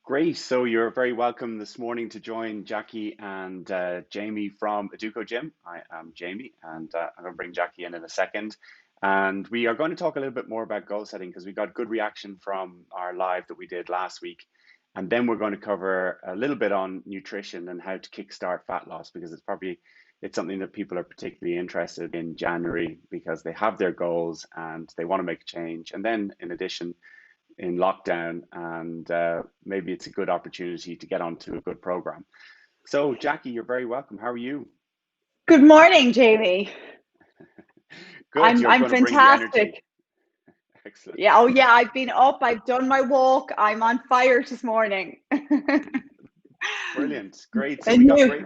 Great. So you're very welcome this morning to join Jacqui and Jamie from Educogym. I am Jamie, and I'm going to bring Jacqui in a second. And we are going to talk a little bit more about goal setting because we got good reaction from our live that we did last week. And then we're going to cover a little bit on nutrition and how to kickstart fat loss because it's something that people are particularly interested in January because they have their goals and they want to make a change. And then in addition, in lockdown, and maybe it's a good opportunity to get onto a good program. So, Jacqui, you're very welcome. How are you? Good morning, Jamie. Good. I'm You're I'm going to bring the energy. fantastic. Excellent. Yeah, oh yeah, I've been up, I've done my walk, I'm on fire this morning. Brilliant. Great. So And you?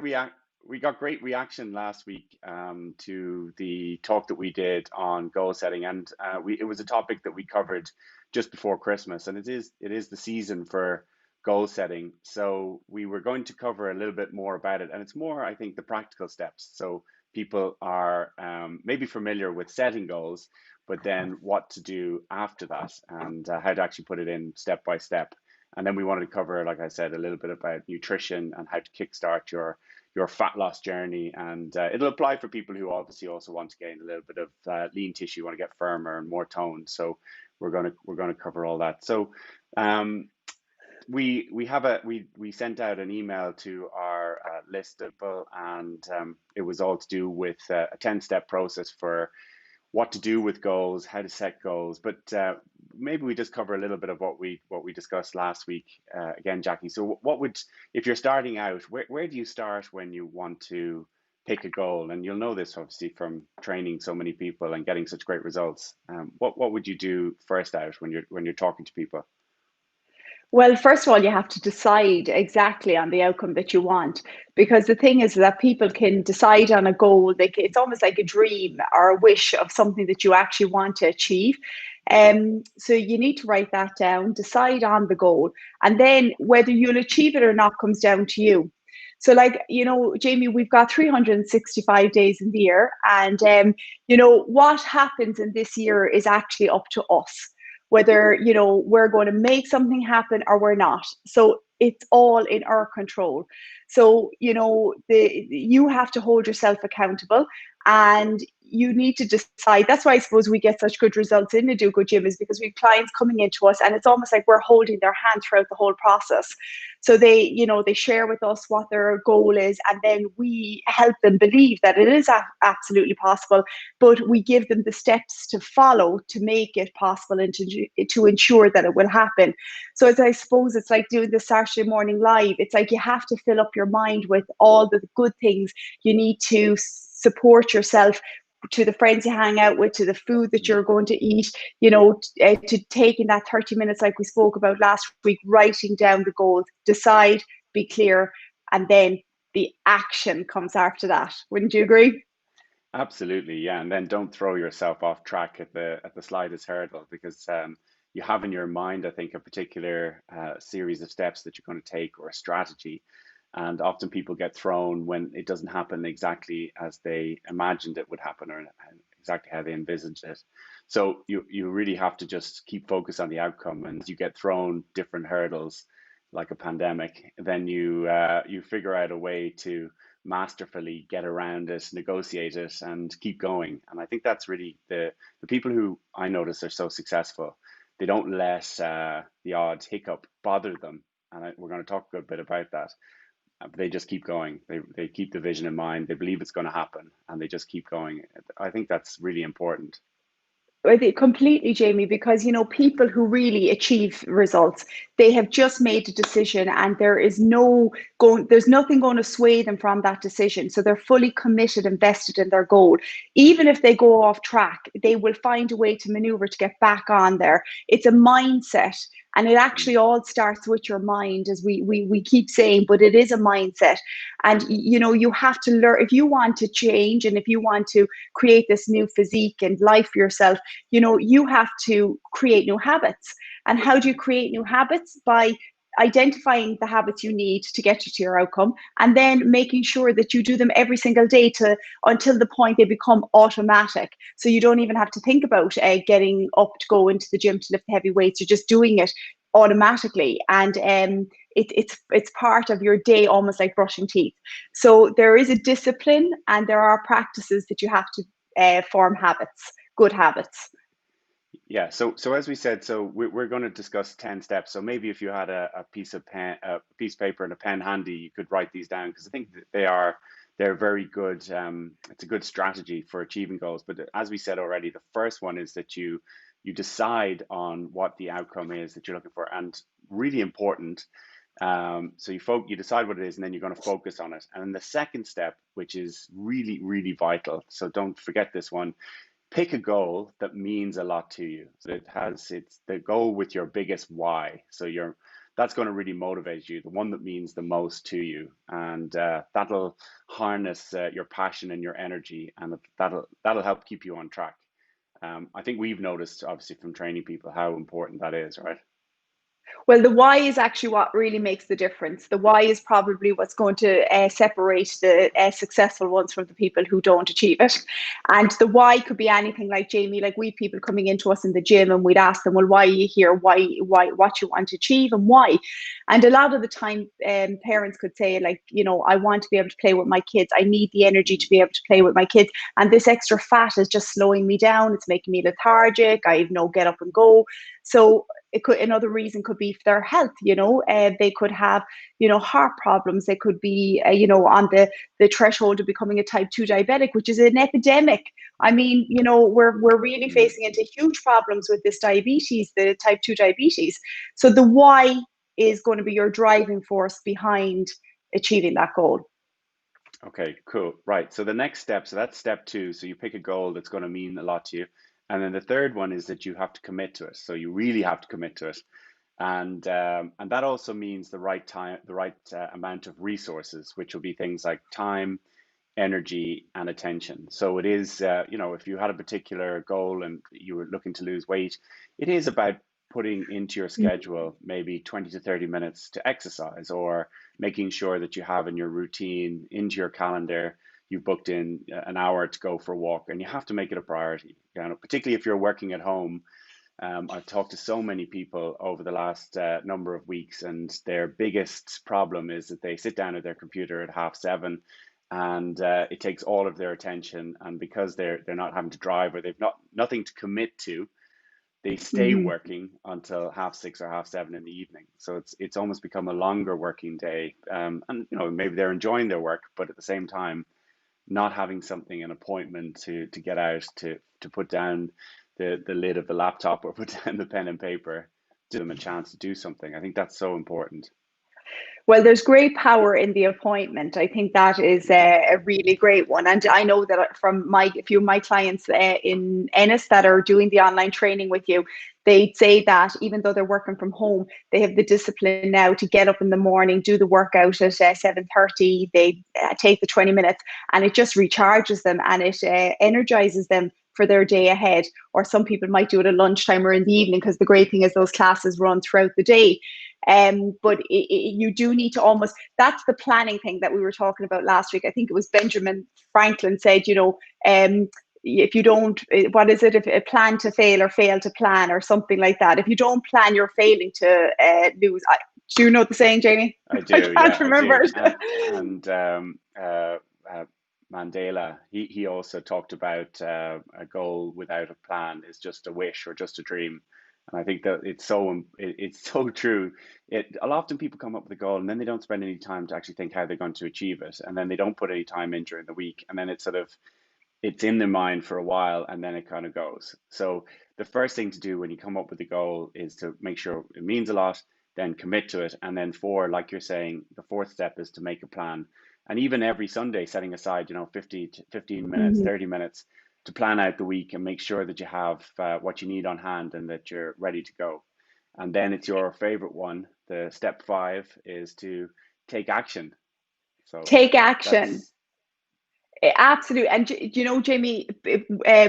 we got great reaction last week to the talk that we did on goal setting, and it was a topic that we covered just before Christmas, and it is the season for goal setting. So we were going to cover a little bit more about it, and it's more, I think, the practical steps. So people are maybe familiar with setting goals, but then what to do after that, and how to actually put it in step by step. And then we wanted to cover, like I said, a little bit about nutrition and how to kickstart your fat loss journey. And it'll apply for people who obviously also want to gain a little bit of lean tissue, want to get firmer and more toned. So we're gonna cover all that. So um, we sent out an email to our list of people, and it was all to do with a 10-step process for what to do with goals, how to set goals. But maybe we just cover a little bit of what we discussed last week again, Jacqui. So what would, if you're starting out, where do you start when you want to pick a goal? And you'll know this obviously from training so many people and getting such great results. What would you do first out when you're talking to people? Well, first of all, you have to decide exactly on the outcome that you want. Because the thing is that people can decide on a goal. It's almost like a dream or a wish of something that you actually want to achieve. So you need to write that down, decide on the goal, and then whether you'll achieve it or not comes down to you. So, like, Jamie, we've got 365 days in the year, and what happens in this year is actually up to us whether we're going to make something happen or we're not. So it's all in our control. So you have to hold yourself accountable, and you need to decide. That's why I suppose we get such good results in the Educogym, is because we have clients coming into us and it's almost like we're holding their hand throughout the whole process. So they share with us what their goal is, and then we help them believe that it is absolutely possible, but we give them the steps to follow to make it possible and to ensure that it will happen. So as I suppose it's like doing the Saturday morning live. It's like you have to fill up your mind with all the good things you need to support yourself, to the friends you hang out with, to the food that you're going to eat, to taking that 30 minutes like we spoke about last week, writing down the goals, decide, be clear, and then the action comes after that. Wouldn't you agree? Absolutely, yeah. And then don't throw yourself off track at the slightest hurdle because you have in your mind, I think, a particular series of steps that you're going to take or a strategy. And often people get thrown when it doesn't happen exactly as they imagined it would happen or exactly how they envisaged it. So you really have to just keep focused on the outcome. And as you get thrown different hurdles, like a pandemic, then you figure out a way to masterfully get around it, negotiate it, and keep going. And I think that's really the people who I notice are so successful. They don't let the odd hiccup bother them, and we're going to talk a good bit about that. They just keep going. They keep the vision in mind. They believe it's going to happen, and they just keep going. I think that's really important. Completely, Jamie, because people who really achieve results, they have just made a decision, and there's nothing going to sway them from that decision. So they're fully committed, invested in their goal. Even if they go off track, they will find a way to maneuver to get back on there. It's a mindset. And it Mm. actually all starts with your mind, as we keep saying, but it is a mindset. And you have to learn. If you want to change and if you want to create this new physique and life for yourself, you have to create new habits. And how do you create new habits? By identifying the habits you need to get you to your outcome, and then making sure that you do them every single day to until the point they become automatic. So you don't even have to think about getting up to go into the gym to lift heavy weights. You're just doing it automatically. And it's part of your day, almost like brushing teeth. So there is a discipline, and there are practices that you have to form habits, good habits. Yeah, so as we said, so we're going to discuss 10 steps. So maybe if you had a piece of pen, a piece of paper and a pen handy, you could write these down, because I think that they're very good. It's a good strategy for achieving goals. But as we said already, the first one is that you decide on what the outcome is that you're looking for, and really important. So you decide what it is, and then you're going to focus on it. And then the second step, which is really, really vital, so don't forget this one, pick a goal that means a lot to you. So it's the goal with your biggest why. So that's going to really motivate you, the one that means the most to you, and that'll harness your passion and your energy, and that'll help keep you on track. I think we've noticed, obviously, from training people, how important that is, right? Well, the why is actually what really makes the difference. The why is probably what's going to separate the successful ones from the people who don't achieve it. And the why could be anything, like Jamie, like we people coming into us in the gym, and we'd ask them, well, why are you here? Why, what you want to achieve, and why? And a lot of the time, parents could say, like, I want to be able to play with my kids. I need the energy to be able to play with my kids. And this extra fat is just slowing me down. It's making me lethargic. I have no get up and go. So another reason could be their health. They could have heart problems. They could be on the threshold of becoming a type 2 diabetic, which is an epidemic. I mean, we're really Mm. facing into huge problems with this diabetes, the type 2 diabetes. So the why is going to be your driving force behind achieving that goal. Okay, cool. Right. So the next step, so that's step two. So you pick a goal that's going to mean a lot to you. And then the third one is that you have to commit to it. So you really have to commit to it. And that also means the right time, the right amount of resources, which will be things like time, energy, and attention. So it is, if you had a particular goal and you were looking to lose weight, it is about putting into your schedule maybe 20 to 30 minutes to exercise, or making sure that you have in your routine, into your calendar, you booked in an hour to go for a walk, and you have to make it a priority. Particularly if you're working at home. I've talked to so many people over the last number of weeks, and their biggest problem is that they sit down at their computer at 7:30, and it takes all of their attention. And because they're not having to drive, or they've nothing to commit to, they stay Mm-hmm. working until 6:30 or 7:30 in the evening. So it's almost become a longer working day. And maybe they're enjoying their work, but at the same time, not having something, an appointment to get out, to put down the lid of the laptop, or put down the pen and paper, give them a chance to do something. I think that's so important. Well, there's great power in the appointment. I think that is a really great one. And I know that from a few of my clients in Ennis that are doing the online training with you, they say that even though they're working from home, they have the discipline now to get up in the morning, do the workout at 7:30. They take the 20 minutes, and it just recharges them, and it energizes them for their day ahead. Or some people might do it at lunchtime or in the evening, because the great thing is those classes run throughout the day. But you do need to almost, that's the planning thing that we were talking about last week. I think it was Benjamin Franklin said, if you don't, what is it? If a plan to fail or fail to plan, or something like that. If you don't plan, you're failing to lose. Do you know the saying, Jamie? I I do, can't yeah, I remember do. it. And uh, Mandela, he also talked about a goal without a plan is just a wish or just a dream. And I think that it's so true. A lot often people come up with a goal, and then they don't spend any time to actually think how they're going to achieve it, and then they don't put any time in during the week, and then it's in their mind for a while, and then it kind of goes. So the first thing to do when you come up with a goal is to make sure it means a lot, then commit to it. And then like you're saying, the fourth step is to make a plan. And even every Sunday, setting aside, 50 to 15 minutes, Mhm. 30 minutes to plan out the week, and make sure that you have what you need on hand, and that you're ready to go. And then it's your favorite one. The step five is to take action. So Take action. that's, Absolutely. And Jamie,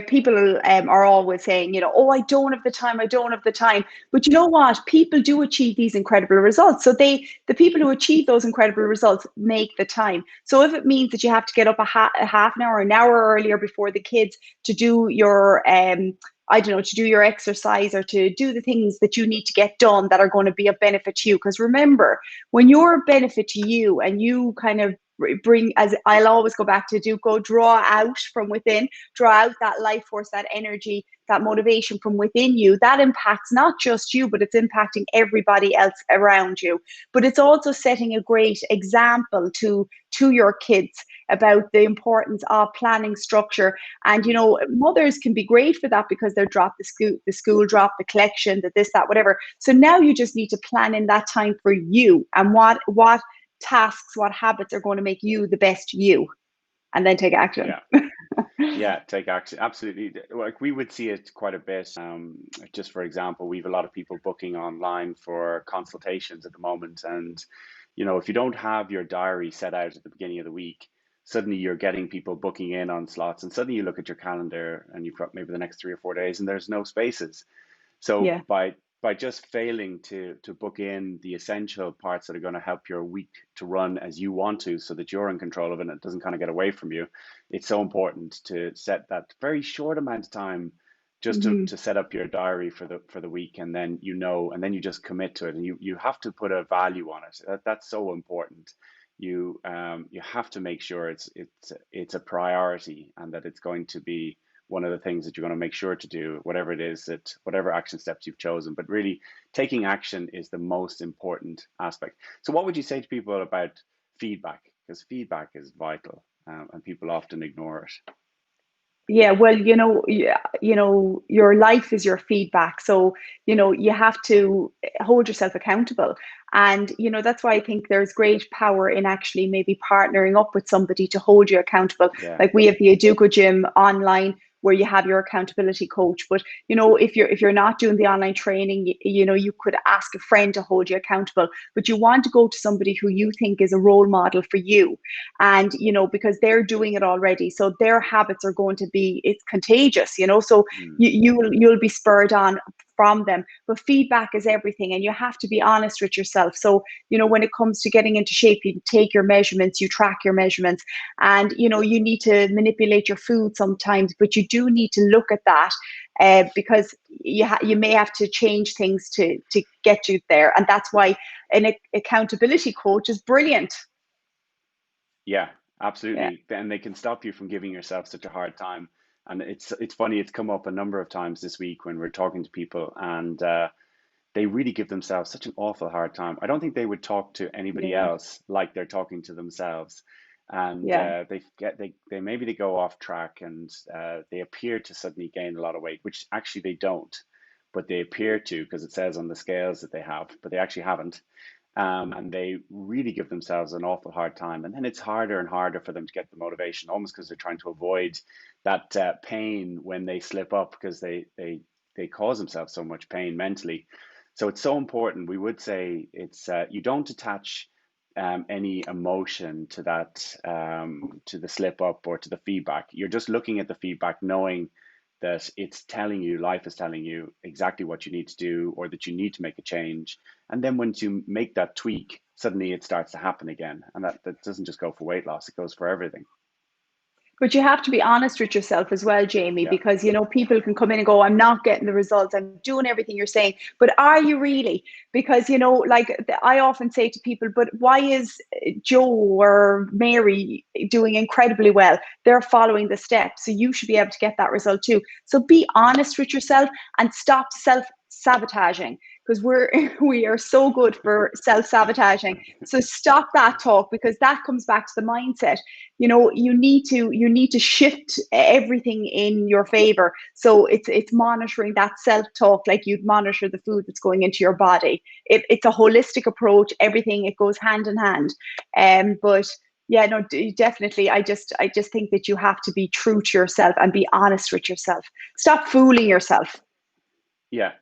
people are always saying, oh, I don't have the time, I don't have the time. But you know what? People do achieve these incredible results. So the people who achieve those incredible results make the time. So if it means that you have to get up a half an hour, an hour earlier before the kids to do your I don't know, to do your exercise or to do the things that you need to get done that are going to be of benefit to you. Because remember, when you're a benefit to you and you kind of bring, as I'll always go back to, do go draw out from within, draw out that life force, that energy, that motivation from within you, that impacts not just you, but it's impacting everybody else around you. But it's also setting a great example to your kids about the importance of planning, structure. And mothers can be great for that because they're drop the school drop, the collection, the this, that, whatever. So now you just need to plan in that time for you and what tasks, what habits are going to make you the best you, and then take action. Yeah. Yeah, take action. Absolutely. Like we would see it quite a bit. Just for example, we have a lot of people booking online for consultations at the moment. And, if you don't have your diary set out at the beginning of the week, suddenly you're getting people booking in on slots. And suddenly you look at your calendar and you've got maybe the next 3 or 4 days and there's no spaces. So Yeah. by just failing to book in the essential parts that are going to help your week to run as you want to, so that you're in control of it and it doesn't kind of get away from you, it's so important to set that very short amount of time just to, Hmm. to set up your diary for the week, and then and then you just commit to it, and you have to put a value on it. That's so important. You have to make sure it's a priority, and that it's going to be one of the things that you're going to make sure to do, whatever it is, that whatever action steps you've chosen. But really, taking action is the most important aspect. So, what would you say to people about feedback? Because feedback is vital, and people often ignore it. Yeah, well, your life is your feedback. So, you have to hold yourself accountable. And, that's why I think there's great power in actually maybe partnering up with somebody to hold you accountable. Yeah, Like we have the Educogym online where you have your accountability coach. But, if you're not doing the online training, you could ask a friend to hold you accountable. But you want to go to somebody who you think is a role model for you, and because they're doing it already, so their habits are going to be, it's contagious, so mm, you'll be spurred on from them. But feedback is everything, and you have to be honest with yourself. So when it comes to getting into shape, you take your measurements, you track your measurements, and you need to manipulate your food sometimes, but you do need to look at that, because you may have to change things to get you there. And that's why an accountability coach is brilliant. yeah, Yeah. absolutely. And they can stop you from giving yourself such a hard time. And it's funny. It's come up a number of times this week when we're talking to people, and they really give themselves such an awful hard time. I don't think they would talk to anybody Yeah. else like they're talking to themselves. And Yeah. they maybe they go off track, and they appear to suddenly gain a lot of weight, which actually they don't, but they appear to, because it says on the scales that they have, but they actually haven't. And they really give themselves an awful hard time. And then it's harder and harder for them to get the motivation, almost because they're trying to avoid that pain when they slip up, because they cause themselves so much pain mentally. So it's so important. We would say it's you don't attach any emotion to that, to the slip up or to the feedback. You're just looking at the feedback, knowing that it's telling you, life is telling you exactly what you need to do, or that you need to make a change. And then once you make that tweak, suddenly it starts to happen again. And that doesn't just go for weight loss, it goes for everything. But you have to be honest with yourself as well, Jamie, Yeah. because people can come in and go, I'm not getting the results, I'm doing everything you're saying. But are you really? Because, like I often say to people, but why is Joe or Mary doing incredibly well? They're following the steps. So you should be able to get that result too. So be honest with yourself and stop self-sabotaging, because we are so good for self-sabotaging. So stop that talk, because that comes back to the mindset. You need to shift everything in your favor. So it's monitoring that self-talk like you'd monitor the food that's going into your body. It's a holistic approach. Everything, it goes hand in hand. But yeah, no, definitely. I just think that you have to be true to yourself and be honest with yourself. Stop fooling yourself. Yeah,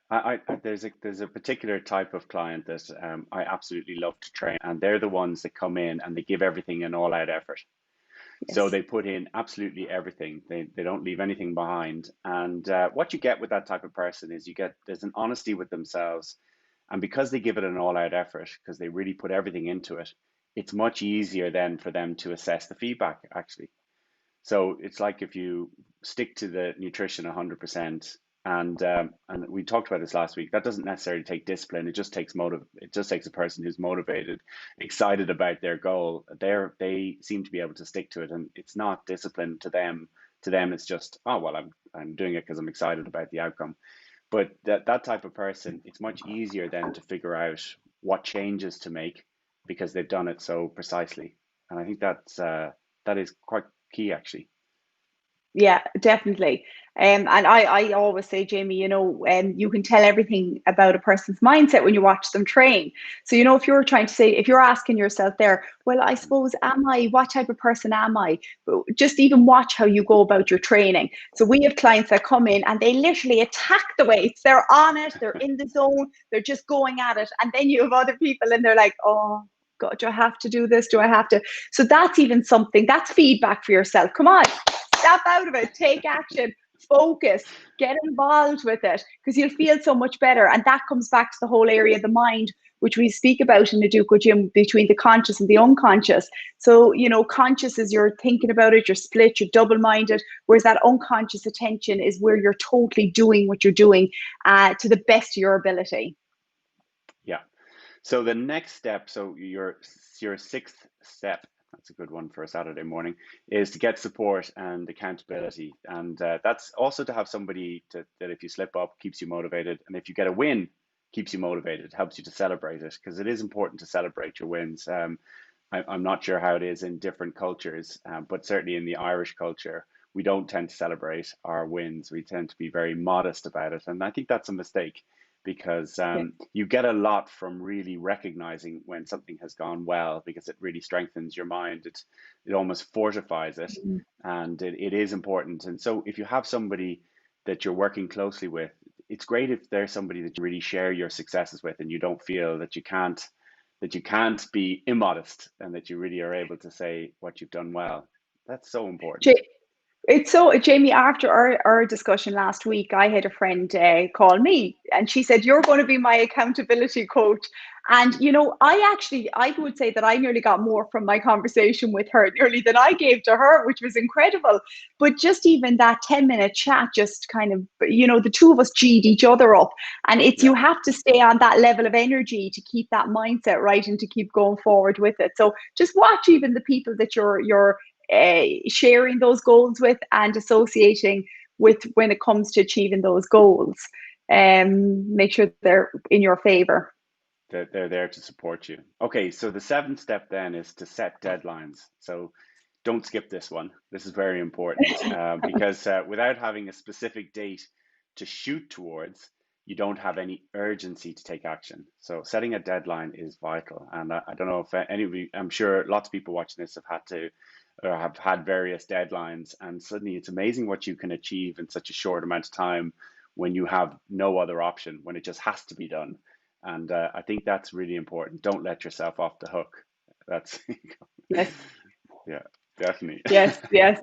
there's a particular type of client that I absolutely love to train, and they're the ones that come in and they give everything an all-out effort. So Yes. they put in absolutely everything. They don't leave anything behind. And what you get with that type of person is there's an honesty with themselves, and because they give it an all-out effort, because they really put everything into it, it's much easier then for them to assess the feedback actually. So it's like if you stick to the nutrition 100%, And we talked about this last week. That doesn't necessarily take discipline. It just takes motive. It just takes a person who's motivated, excited about their goal. They seem to be able to stick to it, and it's not discipline to them. To them, it's just, oh well, I'm doing it because I'm excited about the outcome. But that type of person, it's much easier then to figure out what changes to make because they've done it so precisely. And I think that is quite key, actually. Yeah, definitely. And I always say, Jamie, you can tell everything about a person's mindset when you watch them train. So, if you're trying to say, if you're asking yourself there, well, I suppose, what type of person am I? Just even watch how you go about your training. So we have clients that come in and they literally attack the weights. They're on it, they're in the zone, they're just going at it. And then you have other people and they're like, oh, God, do I have to do this? Do I have to? So that's even something, that's feedback for yourself. Come on, step out of it, take action, focus, get involved with it, because you'll feel so much better. And that comes back to the whole area of the mind, which we speak about in the Educogym, between the conscious and the unconscious. So, conscious is you're thinking about it, you're split, you're double minded, whereas that unconscious attention is where you're totally doing what you're doing to the best of your ability. Yeah. So the next step, so your sixth step, that's a good one for a Saturday morning, is to get support and accountability, and that's also to have somebody that if you slip up keeps you motivated, and if you get a win keeps you motivated, helps you to celebrate it because it is important to celebrate your wins. I'm not sure how it is in different cultures, but certainly in the Irish culture, we don't tend to celebrate our wins. We tend to be very modest about it, and I think that's a mistake because Yeah. you get a lot from really recognizing when something has gone well because it really strengthens your mind. It almost fortifies it, Mhm. and it is important. And so, if you have somebody that you're working closely with, it's great if there's somebody that you really share your successes with, and you don't feel that you can't be immodest, and that you really are able to say what you've done well. That's so important. It's so, Jamie, after our discussion last week, I had a friend call me and she said, you're going to be my accountability coach. And, I would say that I nearly got more from my conversation with her, nearly than I gave to her, which was incredible. But just even that 10-minute chat, just kind of, the two of us G'd each other up. And Yeah. you have to stay on that level of energy to keep that mindset right and to keep going forward with it. So just watch even the people that you're sharing those goals with and associating with when it comes to achieving those goals. Make sure they're in your favor. They're there to support you. Okay, so the seventh step then is to set deadlines. So don't skip this one. This is very important because without having a specific date to shoot towards, you don't have any urgency to take action. So setting a deadline is vital. And I don't know if any of you, I'm sure lots of people watching this have had to or have had various deadlines, and suddenly it's amazing what you can achieve in such a short amount of time when you have no other option, when it just has to be done. And I think that's really important. Don't let yourself off the hook. That's Yes, yeah, definitely. yes, yes.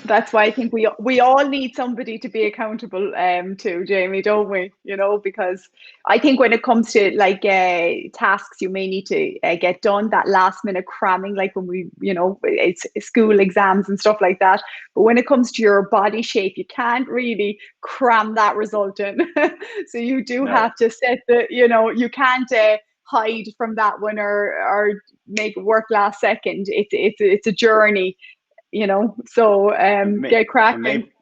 That's why I think we all need somebody to be accountable to, Jamie, don't we? Because I think when it comes to like tasks you may need to get done, that last minute cramming, like when it's school exams and stuff like that. But when it comes to your body shape, you can't really cram that result in. So you do No, have to set you can't hide from that one or make it work last second. It's a journey, so and may get and cracking. maybe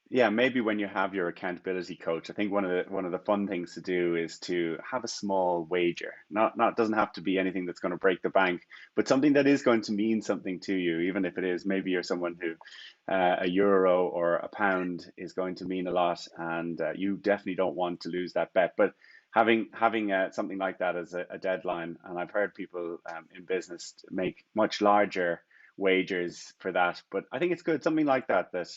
yeah, maybe when you have your accountability coach, I think one of the fun things to do is to have a small wager. Not doesn't have to be anything that's going to break the bank, but something that is going to mean something to you, even if it is maybe you're someone who a euro or a pound is going to mean a lot, and you definitely don't want to lose that bet. But having something like that as a deadline, and I've heard people in business make much larger wagers for that. But I think it's good, something like that, that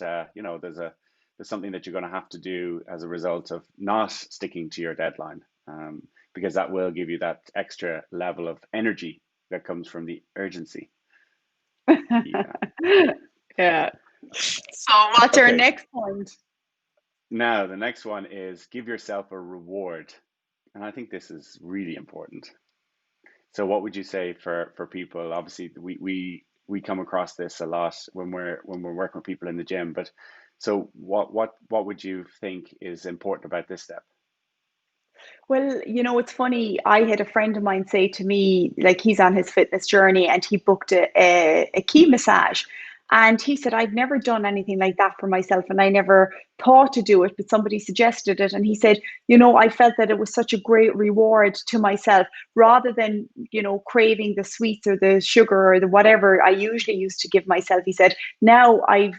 there's something that you're going to have to do as a result of not sticking to your deadline, because that will give you that extra level of energy that comes from the urgency. Yeah. Yeah. So what's our Okay. next point? Now, the next one is give yourself a reward. And I think this is really important. So what would you say for people? Obviously, we come across this a lot when we're working with people in the gym, but So what would you think is important about this step? Well, it's funny. I had a friend of mine say to me, like he's on his fitness journey and he booked a key massage. And he said, I've never done anything like that for myself and I never thought to do it, but somebody suggested it. And he said, I felt that it was such a great reward to myself rather than, craving the sweets or the sugar or the whatever I usually used to give myself. He said, now I've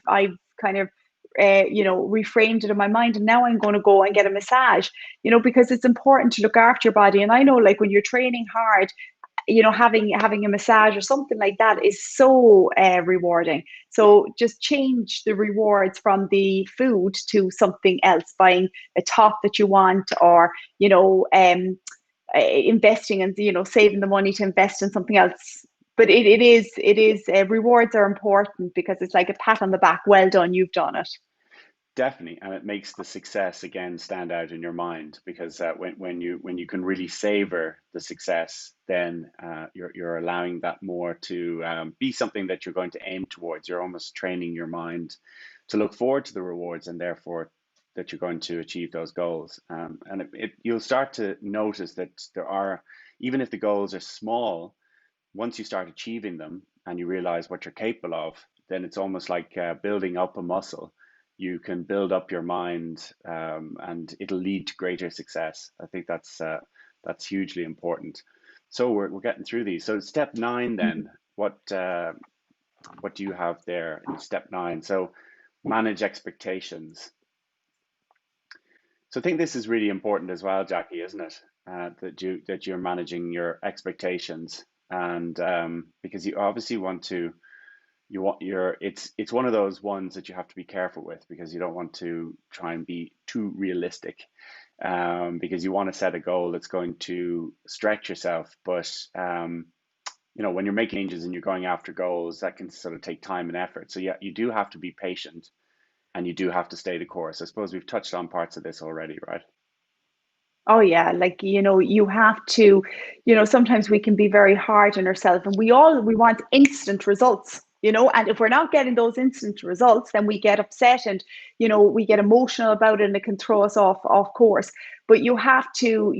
kind of reframed it in my mind and now I'm going to go and get a massage, because it's important to look after your body. And I know, like, when you're training hard, having a massage or something like that is so rewarding. So just change the rewards from the food to something else, buying a top that you want, or investing and saving the money to invest in something else. But it is rewards are important because it's like a pat on the back. Well done, you've done it. Definitely, and it makes the success again stand out in your mind because when you can really savor the success, then you're allowing that more to be something that you're going to aim towards. You're almost training your mind to look forward to the rewards, and therefore that you're going to achieve those goals. And you'll start to notice that there are, even if the goals are small, once you start achieving them and you realize what you're capable of, then it's almost like building up a muscle. You can build up your mind, and it'll lead to greater success. I think that's hugely important. So we're getting through these. So step nine, then, what do you have there in step nine? So manage expectations. So I think this is really important as well, Jacqui, isn't it? That you're managing your expectations, and because you obviously want to, you want your it's one of those ones that you have to be careful with because you don't want to try and be too realistic, because you want to set a goal that's going to stretch yourself, but when you're making changes and you're going after goals, that can sort of take time and effort. So yeah, you do have to be patient and you do have to stay the course. I suppose we've touched on parts of this already, right? Oh yeah, like you have to, sometimes we can be very hard on ourselves and we want instant results, and if we're not getting those instant results, then we get upset and we get emotional about it and it can throw us off course. But you have to,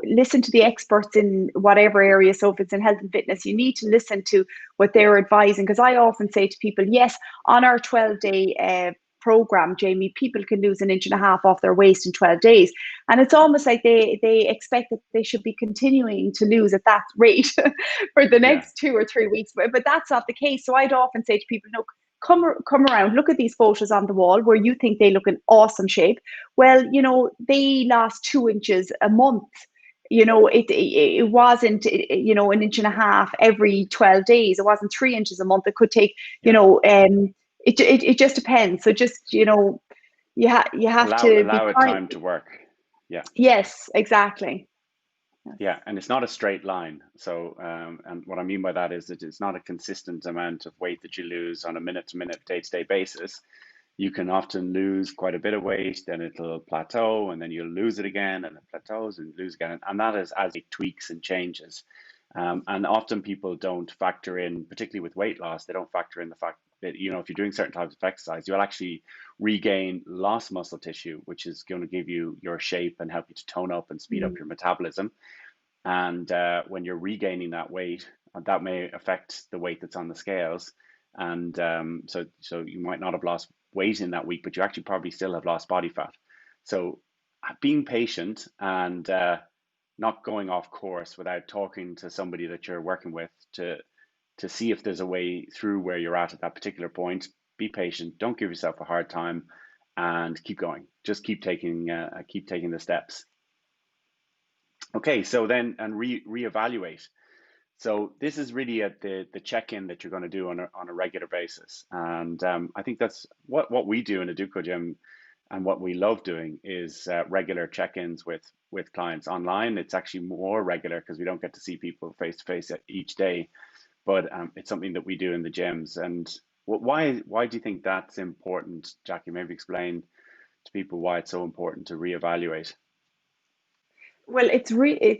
listen to the experts in whatever area. So if it's in health and fitness, you need to listen to what they're advising. Because I often say to people, yes, on our 12-day program, Jamie, people can lose an inch and a half off their waist in 12 days. And it's almost like they expect that they should be continuing to lose at that rate for the Yeah. next 2 or 3 weeks. But that's not the case. So I'd often say to people, no, come around, look at these photos on the wall where you think they look in awesome shape. Well, they lost 2 inches a month. It wasn't an inch and a half every 12 days. It wasn't 3 inches a month. It could take, Yeah. it just depends. So just, you have Allow to be allow it kind. time to work. Yeah. Yes, exactly. Yes. Yeah, and it's not a straight line. So, and what I mean by that is that it's not a consistent amount of weight that you lose on a minute to minute, day-to-day basis. You can often lose quite a bit of weight, then it'll plateau, and then you'll lose it again, and it plateaus and lose again. And that is as it tweaks and changes. And often people don't factor in, particularly with weight loss, they don't factor in the fact that, if you're doing certain types of exercise, you'll actually regain lost muscle tissue, which is going to give you your shape and help you to tone up and speed up Mm. your metabolism. And when you're regaining that weight, that may affect the weight that's on the scales. And so you might not have lost weight in that week, but you actually probably still have lost body fat. So being patient and not going off course without talking to somebody that you're working with to see if there's a way through where you're at that particular point. Be patient. Don't give yourself a hard time, and keep going. Just keep taking the steps. Okay, so then and reevaluate. So this is really at the check-in that you're going to do on a regular basis, and I think that's what we do in Educogym, and what we love doing is regular check-ins with clients online. It's actually more regular because we don't get to see people face to face each day, but it's something that we do in the gyms. And why do you think that's important, Jacqui? Maybe explain to people why it's so important to reevaluate. Well, it's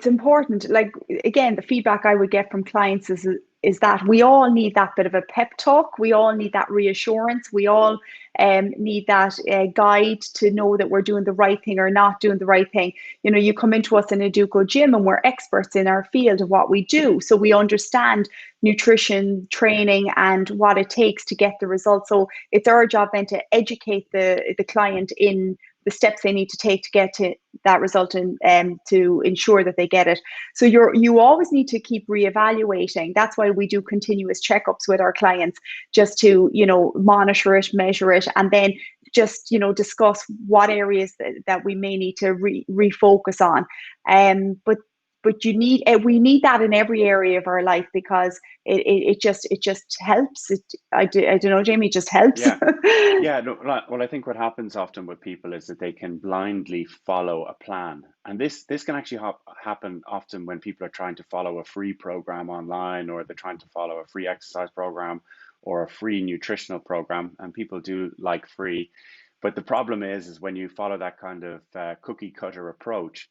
important. Like, again, the feedback I would get from clients is is that we all need that bit of a pep talk. We all need that reassurance. We all need that guide to know that we're doing the right thing or not doing the right thing. You know, you come into us in Educogym and we're experts in our field of what we do. So we understand nutrition, training, and what it takes to get the results. So it's our job then to educate the client in the steps they need to take to get to that result and to ensure that they get it. So you always need to keep reevaluating. That's why we do continuous checkups with our clients, just to, you know, monitor it, measure it, and then just, you know, discuss what areas that we may need to refocus on. But you need we need that in every area of our life, because it just helps. I don't know, Jamie, it just helps. Yeah. Yeah, no, well, I think what happens often with people is that they can blindly follow a plan, and this can actually happen often when people are trying to follow a free program online, or they're trying to follow a free exercise program or a free nutritional program, and people do like free. But the problem is when you follow that kind of cookie cutter approach,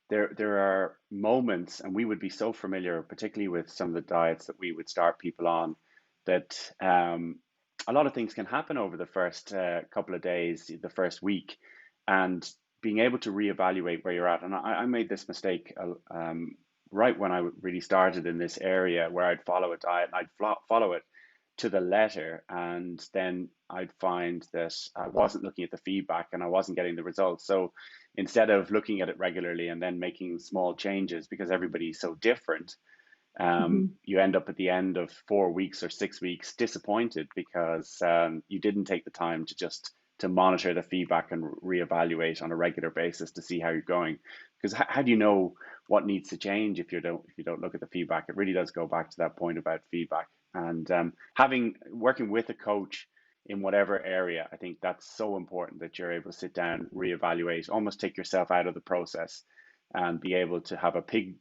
there are moments, and we would be so familiar, particularly with some of the diets that we would start people on, that a lot of things can happen over the first couple of days, the first week, and being able to reevaluate where you're at. And I made this mistake right when I really started in this area, where I'd follow a diet and I'd follow it to the letter, and then I'd find that I wasn't looking at the feedback and I wasn't getting the results. So instead of looking at it regularly and then making small changes, because everybody's so different, Mhm. you end up at the end of 4 weeks or 6 weeks disappointed, because you didn't take the time to just to monitor the feedback and reevaluate on a regular basis to see how you're going. Because how do you know what needs to change if you don't look at the feedback? It really does go back to that point about feedback, and having working with a coach in whatever area. I think that's so important, that you're able to sit down, reevaluate, almost take yourself out of the process, and be able to have a big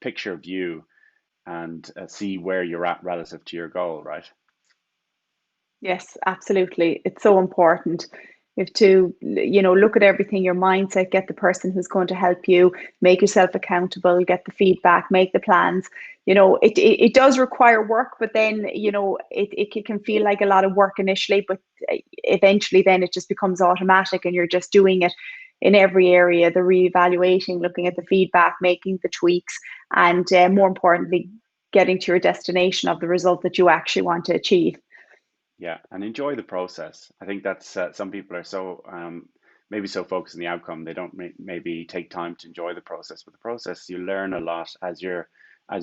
picture view, and see where you're at relative to your goal, right? Yes, absolutely. It's so important. You have to, you know, look at everything, your mindset, get the person who's going to help you, make yourself accountable, get the feedback, make the plans. You know, it does require work, but then, you know, it can feel like a lot of work initially, but eventually then it just becomes automatic and you're just doing it in every area, the reevaluating, looking at the feedback, making the tweaks, and more importantly, getting to your destination of the result that you actually want to achieve. Yeah, and enjoy the process. I think that's some people are so maybe so focused on the outcome, they don't maybe take time to enjoy the process. But the process, you learn a lot as you're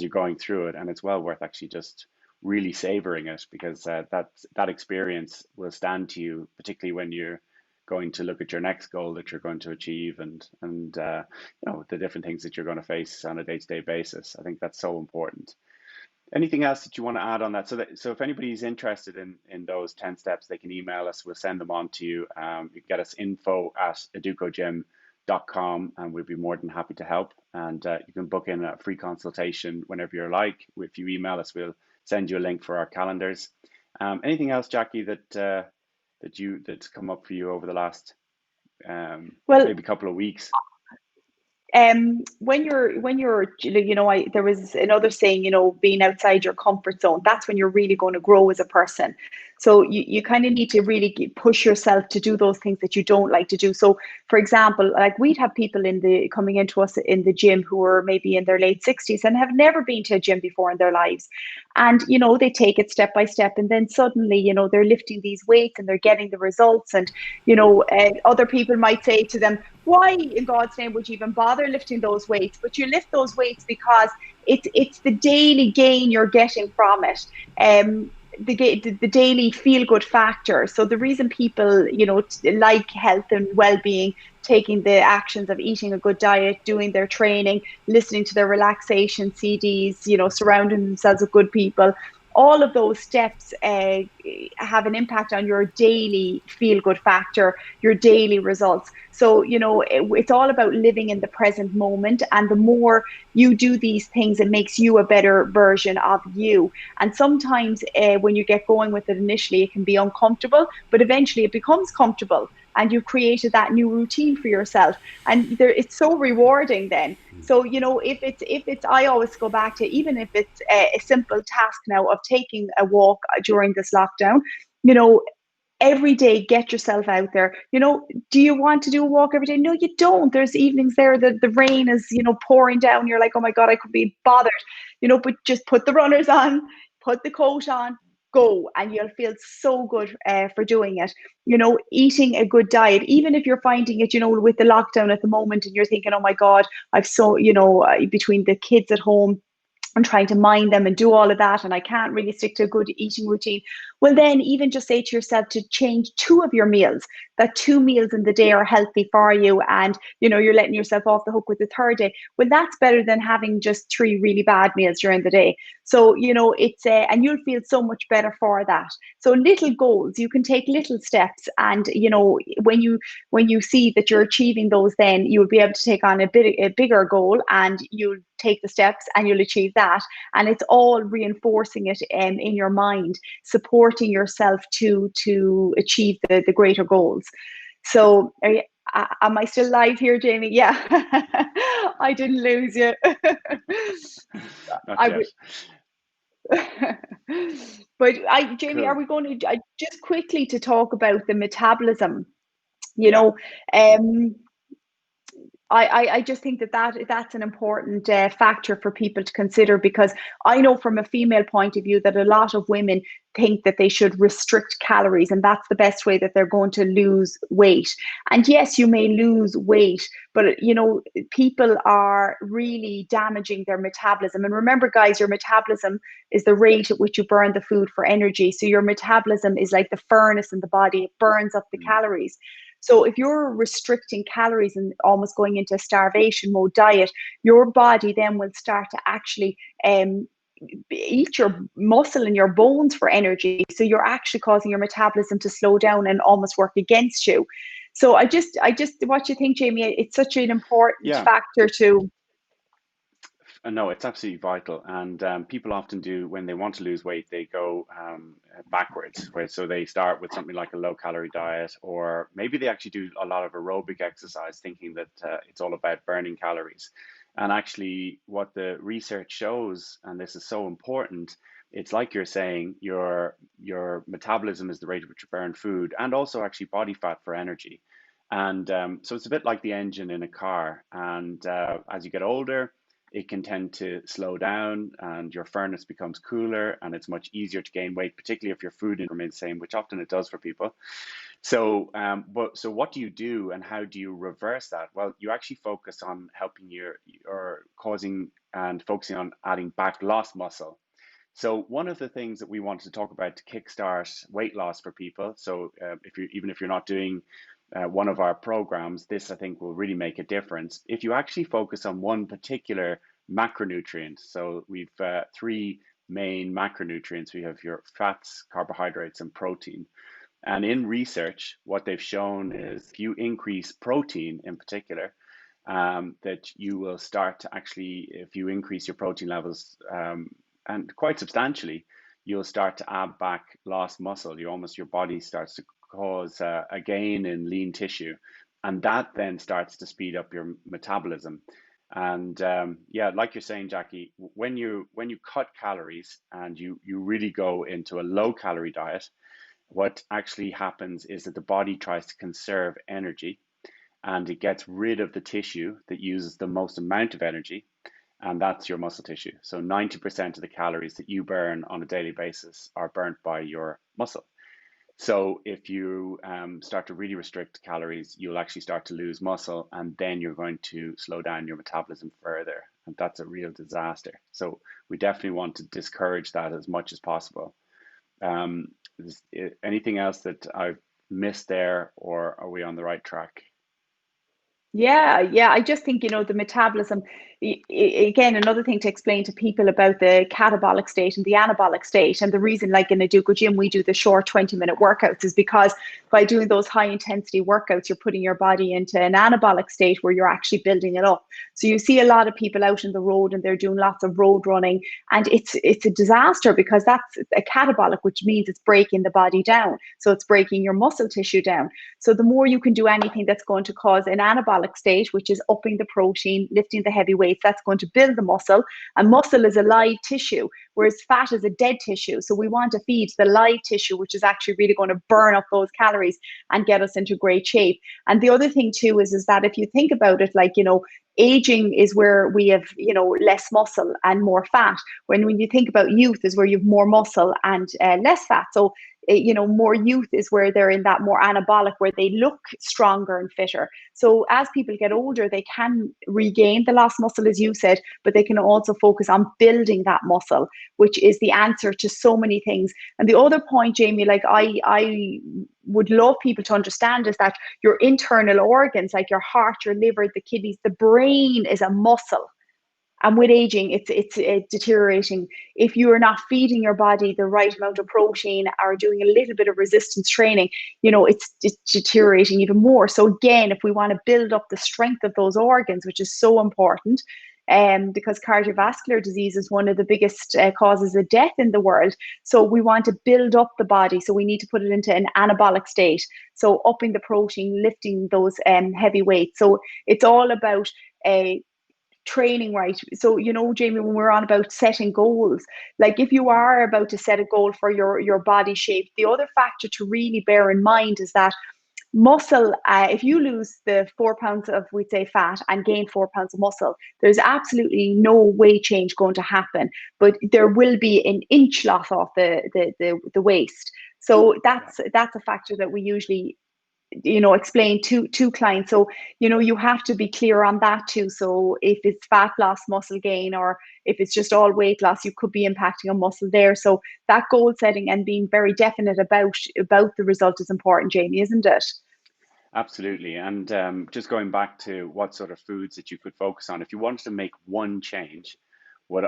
going through it, and it's well worth actually just really savoring it, because that experience will stand to you, particularly when you're going to look at your next goal that you're going to achieve, and you know, the different things that you're going to face on a day-to-day basis. I think that's so important. Anything else that you want to add on that? So if anybody's interested in those 10 steps, they can email us. We'll send them on to you. You can get us info@educogym.com, and we'd be more than happy to help. And you can book in a free consultation whenever you're like. If you email us, we'll send you a link for our calendars. Anything else, Jacqui, that's come up for you over the last Well, maybe couple of weeks? when you're you know, there was another saying, you know, being outside your comfort zone, that's when you're really going to grow as a person. So you kind of need to really push yourself to do those things that you don't like to do. So for example, like we'd have people in the coming into us in the gym who are maybe in their late 60s and have never been to a gym before in their lives, and you know, they take it step by step, and then suddenly, you know, they're lifting these weights and they're getting the results. And you know, other people might say to them, why in God's name would you even bother lifting those weights? But you lift those weights because it's the daily gain you're getting from it. The daily feel good factor. So the reason people, you know, like health and well-being, taking the actions of eating a good diet, doing their training, listening to their relaxation CDs, you know, surrounding themselves with good people, all of those steps have an impact on your daily feel good factor, your daily results. So, you know, it's all about living in the present moment. And the more you do these things, it makes you a better version of you. And sometimes when you get going with it initially, it can be uncomfortable, but eventually it becomes comfortable. and you created that new routine for yourself. And there, it's so rewarding then. So, if it's, I always go back to, even if it's a simple task now of taking a walk during this lockdown, you know, every day get yourself out there. Do you want to do a walk every day? No, you don't. There's evenings there that the rain is, pouring down. You're like, oh my God, I could be bothered. But just put the runners on, put the coat on, go, and you'll feel so good for doing it. Eating a good diet, even if you're finding it, with the lockdown at the moment, and you're thinking, oh my God, I've so, between the kids at home and trying to mind them and do all of that, and I can't really stick to a good eating routine. Well, then even just say to yourself to change two of your meals, that two meals in the day are healthy for you, and you're letting yourself off the hook with the third day. Well, that's better than having just three really bad meals during the day. So it's and you'll feel so much better for that. So little goals, you can take little steps, and when you see that you're achieving those, then you'll be able to take on a bigger goal, and you'll take the steps and you'll achieve that. And it's all reinforcing it in your mind, supporting yourself to achieve the greater goals. So am I still live here, Jamie? Yeah. I didn't lose you. Not I yet. would. But Jamie, are Cool. we going to just quickly to talk about the metabolism? You Yeah. know, um, I just think that's an important factor for people to consider, because I know from a female point of view that a lot of women think that they should restrict calories, and that's the best way that they're going to lose weight. And yes, you may lose weight, but people are really damaging their metabolism. And remember, guys, your metabolism is the rate at which you burn the food for energy. So your metabolism is like the furnace in the body; it burns up the Mm, calories. So if you're restricting calories and almost going into a starvation mode diet, your body then will start to actually eat your muscle and your bones for energy. So you're actually causing your metabolism to slow down and almost work against you. So I just, what you think, Jamie? It's such an important yeah. factor to. No, it's absolutely vital. And people often do, when they want to lose weight, they go backwards, right? So they start with something like a low calorie diet, or maybe they actually do a lot of aerobic exercise, thinking that it's all about burning calories. And actually, what the research shows, and this is so important, it's like you're saying, your metabolism is the rate at which you burn food, and also actually body fat for energy. And so it's a bit like the engine in a car. And as you get older, it can tend to slow down and your furnace becomes cooler, and it's much easier to gain weight, particularly if your food remains the same, which often it does for people. So what do you do, and how do you reverse that? Well, you actually focus on helping or causing and focusing on adding back lost muscle. So one of the things that we wanted to talk about to kickstart weight loss for people. So even if you're not doing one of our programs, this I think will really make a difference if you actually focus on one particular macronutrient. So we've three main macronutrients. We have your fats, carbohydrates, and protein. And in research, what they've shown is if you increase protein in particular, that you will start to actually, if you increase your protein levels and quite substantially, you'll start to add back lost muscle. Your body starts to cause a gain in lean tissue, and that then starts to speed up your metabolism. And yeah, like you're saying, Jacqui, when you cut calories and you really go into a low calorie diet, what actually happens is that the body tries to conserve energy, and it gets rid of the tissue that uses the most amount of energy, and that's your muscle tissue. So 90% of the calories that you burn on a daily basis are burnt by your muscle. So if you start to really restrict calories, you'll actually start to lose muscle, and then you're going to slow down your metabolism further. And that's a real disaster. So we definitely want to discourage that as much as possible. Is anything else that I've missed there, or are we on the right track? Yeah, yeah. I just think, the metabolism, again, another thing to explain to people about the catabolic state and the anabolic state, and the reason, like in Educogym, we do the short 20-minute workouts, is because by doing those high intensity workouts, you're putting your body into an anabolic state where you're actually building it up. So you see a lot of people out in the road and they're doing lots of road running, and it's a disaster, because that's a catabolic, which means it's breaking the body down. So it's breaking your muscle tissue down. So the more you can do anything that's going to cause an anabolic state, which is upping the protein, lifting the heavy weights, that's going to build the muscle. And muscle is a live tissue, whereas fat is a dead tissue. So we want to feed the live tissue, which is actually really going to burn up those calories and get us into great shape. And the other thing too is that if you think about it, like, aging is where we have, less muscle and more fat. When you think about youth, is where you have more muscle and less fat. So more youth is where they're in that more anabolic, where they look stronger and fitter. So as people get older, they can regain the lost muscle, as you said, but they can also focus on building that muscle, which is the answer to so many things. And the other point, Jamie, like I would love people to understand, is that your internal organs, like your heart, your liver, the kidneys, the brain, is a muscle. And with aging, it's deteriorating. If you are not feeding your body the right amount of protein, or doing a little bit of resistance training, it's deteriorating even more. So again, if we want to build up the strength of those organs, which is so important, because cardiovascular disease is one of the biggest causes of death in the world. So we want to build up the body. So we need to put it into an anabolic state. So upping the protein, lifting those heavy weights. So it's all about training right. So, Jamie, when we're on about setting goals, like if you are about to set a goal for your body shape, the other factor to really bear in mind is that muscle, if you lose the 4 pounds of, we'd say, fat and gain 4 pounds of muscle, there's absolutely no weight change going to happen, but there will be an inch loss off the waist. So Yeah. that's a factor that we usually explain to clients. So you have to be clear on that too. So if it's fat loss, muscle gain, or if it's just all weight loss, you could be impacting on muscle there. So that goal setting and being very definite about the result is important, Jamie, isn't it? Absolutely. And just going back to what sort of foods that you could focus on, if you wanted to make one change, what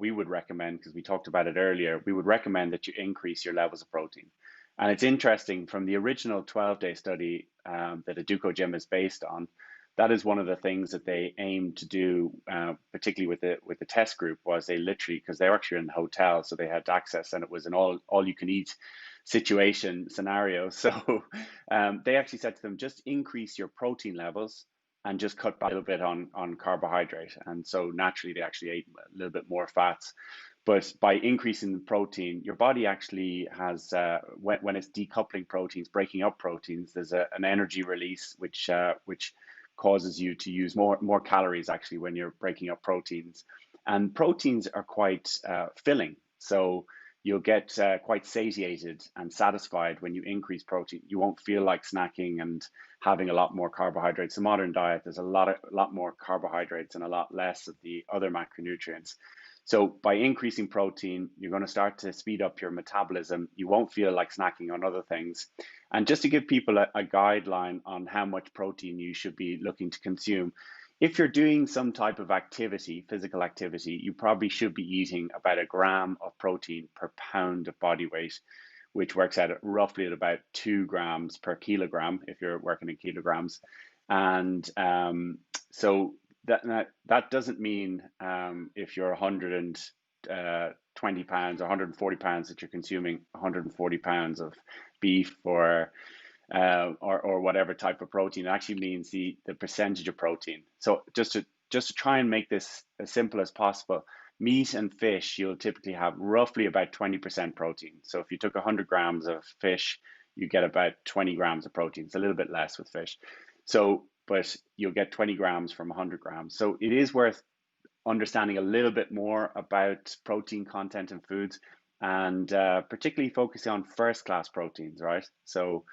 we would recommend, because we talked about it earlier, we would recommend that you increase your levels of protein. And it's interesting, from the original 12-day study that Educogym is based on, that is one of the things that they aimed to do, particularly with the test group, was they literally, because they were actually in the hotel, so they had access, and it was an all you can eat situation scenario. So they actually said to them, just increase your protein levels and just cut back a little bit on carbohydrate. And so naturally, they actually ate a little bit more fats. But by increasing the protein, your body actually has, when it's decoupling proteins, breaking up proteins, there's an energy release which causes you to use more calories actually when you're breaking up proteins. And proteins are quite filling, so you'll get quite satiated and satisfied when you increase protein. You won't feel like snacking and having a lot more carbohydrates. The modern diet, there's a lot more carbohydrates and a lot less of the other macronutrients. So by increasing protein, you're going to start to speed up your metabolism. You won't feel like snacking on other things. And just to give people a guideline on how much protein you should be looking to consume, if you're doing some type of activity, physical activity, you probably should be eating about a gram of protein per pound of body weight, which works out at roughly at about 2 grams per kilogram if you're working in kilograms. And so that doesn't mean if you're 120 pounds or 140 pounds that you're consuming 140 pounds of beef or whatever type of protein. It actually means the percentage of protein. So just to try and make this as simple as possible, meat and fish, you'll typically have roughly about 20% protein. So if you took 100 grams of fish, you get about 20 grams of protein. It's a little bit less with fish. So, but you'll get 20 grams from 100 grams. So it is worth understanding a little bit more about protein content in foods, and particularly focusing on first class proteins, right? So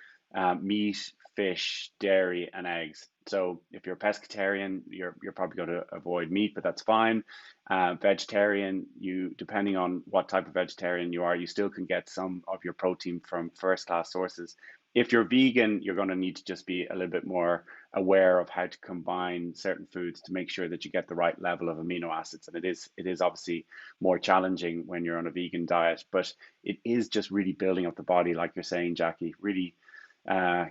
meat, fish, dairy, and eggs. So if you're a pescatarian, you're probably going to avoid meat, but that's fine. Vegetarian, you depending on what type of vegetarian you are, you still can get some of your protein from first class sources. If you're vegan, you're going to need to just be a little bit more aware of how to combine certain foods to make sure that you get the right level of amino acids. And it is obviously more challenging when you're on a vegan diet, but it is just really building up the body, like you're saying, Jacqui, really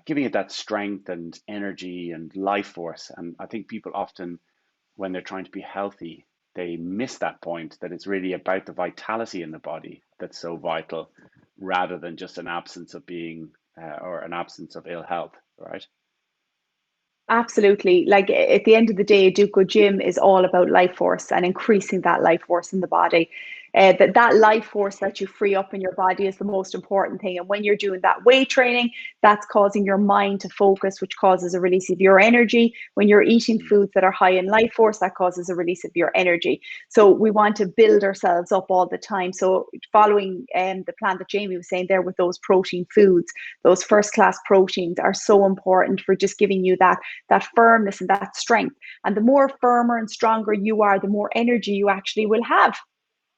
giving it that strength and energy and life force. And I think people often, when they're trying to be healthy, they miss that point, that it's really about the vitality in the body that's so vital, rather than just an absence of being or an absence of ill health, right? Absolutely. Like at the end of the day, Educogym is all about life force and increasing that life force in the body. That life force that you free up in your body is the most important thing. And when you're doing that weight training, that's causing your mind to focus, which causes a release of your energy. When you're eating Mm. foods that are high in life force, that causes a release of your energy. So we want to build ourselves up all the time. So following the plan that Jamie was saying there with those protein foods, those first class proteins are so important for just giving you that firmness and that strength. And the more firmer and stronger you are, the more energy you actually will have.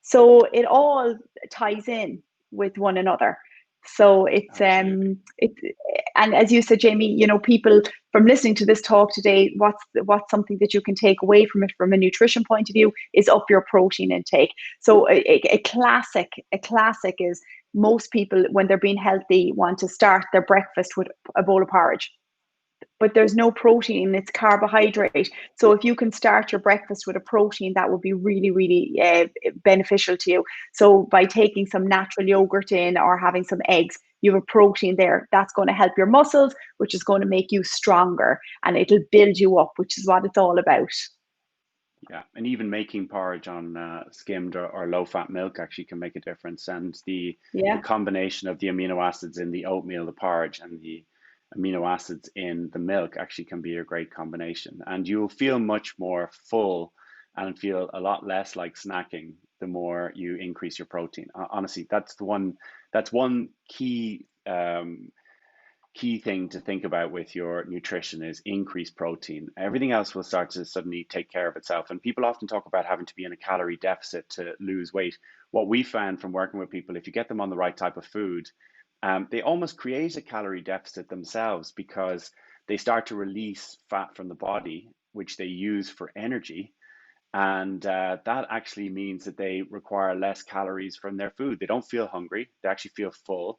So it all ties in with one another. So Absolutely. it and as you said, Jamie, people from listening to this talk today, what's something that you can take away from it from a nutrition point of view is up your protein intake. So a classic is most people when they're being healthy want to start their breakfast with a bowl of porridge, but there's no protein, it's carbohydrate. So if you can start your breakfast with a protein, that would be really, really beneficial to you. So by taking some natural yogurt in or having some eggs, you have a protein there. That's going to help your muscles, which is going to make you stronger, and it'll build you up, which is what it's all about. Yeah, and even making porridge on skimmed or low-fat milk actually can make a difference. And the Yeah. combination of the amino acids in the oatmeal, the porridge, and the amino acids in the milk actually can be a great combination. And you'll feel much more full and feel a lot less like snacking the more you increase your protein. Honestly, that's one key thing to think about with your nutrition is increase protein. Everything else will start to suddenly take care of itself. And people often talk about having to be in a calorie deficit to lose weight. What we found from working with people, if you get them on the right type of food, they almost create a calorie deficit themselves because they start to release fat from the body, which they use for energy. And that actually means that they require less calories from their food. They don't feel hungry, they actually feel full,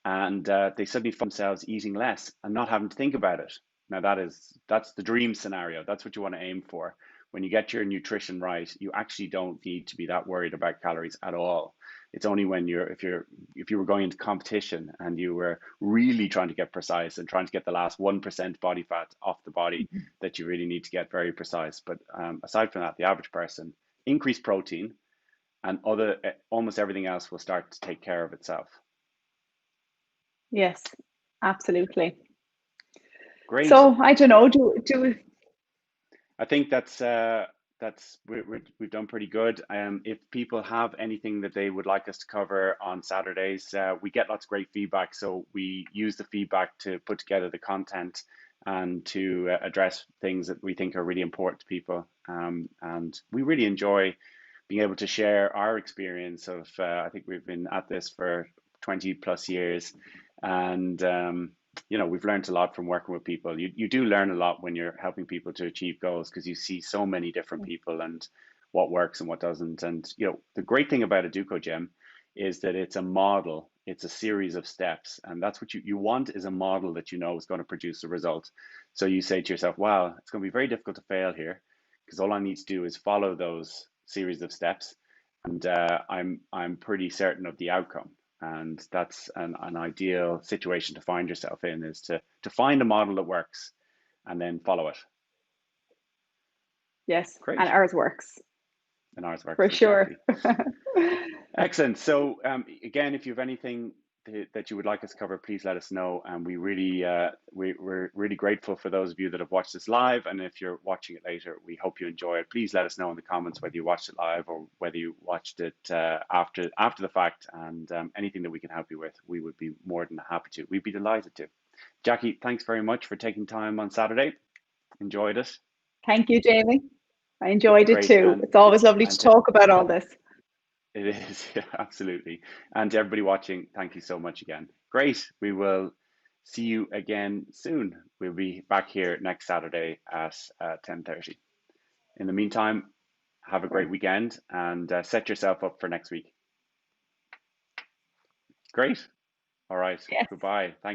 and they suddenly find themselves eating less and not having to think about it. Now that's the dream scenario. That's what you want to aim for. When you get your nutrition right, you actually don't need to be that worried about calories at all. It's only when if you were going into competition and you were really trying to get precise and trying to get the last 1% body fat off the body that you really need to get very precise. But aside from that, the average person, increase protein, and almost everything else will start to take care of itself. Yes, absolutely. Great. So I don't know, do I think we've done pretty good. If people have anything that they would like us to cover on Saturdays, we get lots of great feedback, so we use the feedback to put together the content and to address things that we think are really important to people. And we really enjoy being able to share our experience of. I think we've been at this for 20 plus years, and we've learned a lot from working with people. You do learn a lot when you're helping people to achieve goals because you see so many different people and what works and what doesn't. And the great thing about a Educogym is that it's a model, it's a series of steps, and that's what you want, is a model that you know is going to produce a result. So you say to yourself, wow, it's going to be very difficult to fail here because all I need to do is follow those series of steps, and I'm pretty certain of the outcome. And that's an ideal situation to find yourself in, is to find a model that works and then follow it. yes, and Great. ours works And ours for works, sure. exactly. Excellent. So again, if you have anything that you would like us to cover, please let us know. And we're really grateful for those of you that have watched this live. And if you're watching it later, we hope you enjoy it. Please let us know in the comments whether you watched it live or whether you watched it after the fact. And anything that we can help you with, we would be more than happy to. We'd be delighted to. Jacqui, thanks very much for taking time on Saturday. Enjoyed it. Thank you, Jamie. I enjoyed it Great. too. It's always lovely to And to, talk about all this. It is, yeah, absolutely. And to everybody watching, thank you so much again. Great. We will see you again soon. We'll be back here next Saturday at 10:30. In the meantime, have a great Great. weekend and set yourself up for next week. Great. All right. Yes. Goodbye. Thanks.